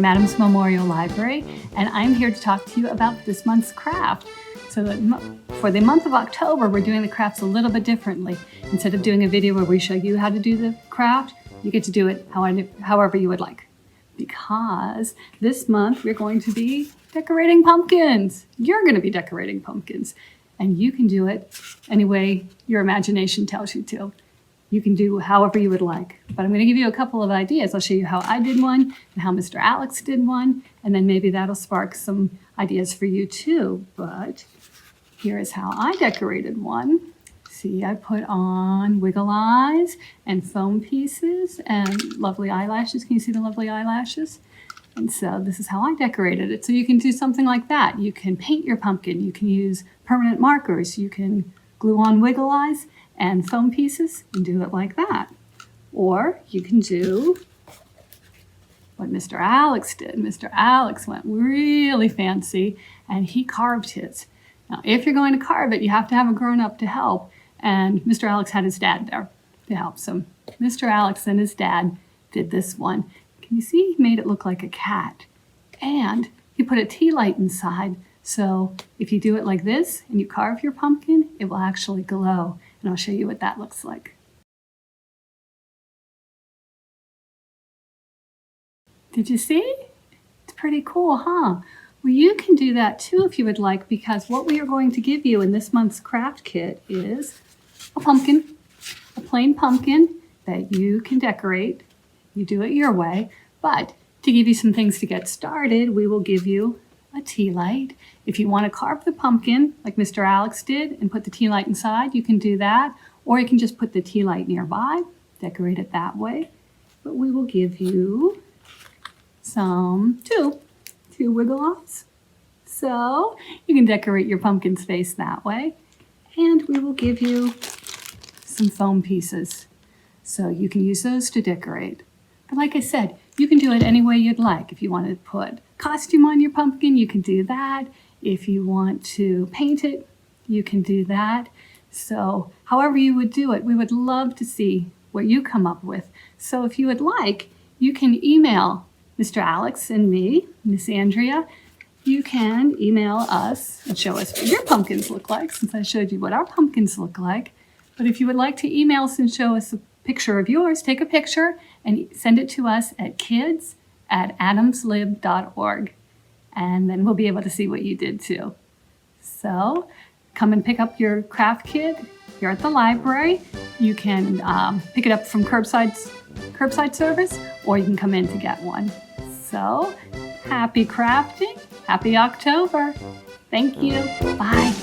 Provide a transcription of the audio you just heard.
Adams Memorial Library, and I'm here to talk to you about this month's craft. So for the month of October, we're doing the crafts a little bit differently. Instead of doing a video where we show you how to do the craft, you get to do it however you would like. Because this month we're going to be decorating pumpkins. You're going to be decorating pumpkins, and you can do it any way your imagination tells you to. You can do however you would like, but I'm going to give you a couple of ideas. I'll show you how I did one and how Mr. Alex did one, and then maybe that'll spark some ideas for you too. But here is how I decorated one. See, I put on wiggle eyes and foam pieces and lovely eyelashes. Can you see the lovely eyelashes? And so this is how I decorated it. So you can do something like that. You can paint your pumpkin. You can use permanent markers. You can glue on wiggle eyes and foam pieces and do it like that. Or you can do what Mr. Alex did. Mr. Alex went really fancy and he carved his. Now, if you're going to carve it, you have to have a grown-up to help. And Mr. Alex had his dad there to help. So Mr. Alex and his dad did this one. Can you see? He made it look like a cat. And he put a tea light inside. So if you do it like this and you carve your pumpkin, it will actually glow. And I'll show you what that looks like. Did you see? It's pretty cool, huh? Well, you can do that too if you would like, because what we are going to give you in this month's craft kit is a pumpkin, a plain pumpkin that you can decorate. You do it your way, but to give you some things to get started, we will give you a tea light. If you want to carve the pumpkin like Mr. Alex did and put the tea light inside, you can do that, or you can just put the tea light nearby, decorate it that way. But we will give you two wiggle offs. So you can decorate your pumpkin's face that way. And we will give you some foam pieces. So you can use those to decorate. But like I said, you can do it any way you'd like. If you want to put costume on your pumpkin, you can do that. If you want to paint it, you can do that. So however you would do it, we would love to see what you come up with. So if you would like, you can email Mr. Alex and me, Miss Andrea. You can email us and show us what your pumpkins look like, since I showed you what our pumpkins look like. But if you would like to email us and show us a picture of yours, take a picture and send it to us at kids@adamslib.org. And then we'll be able to see what you did too. So come and pick up your craft kit here at the library. You can pick it up from curbside service, or you can come in to get one. So happy crafting, happy October. Thank you. Bye.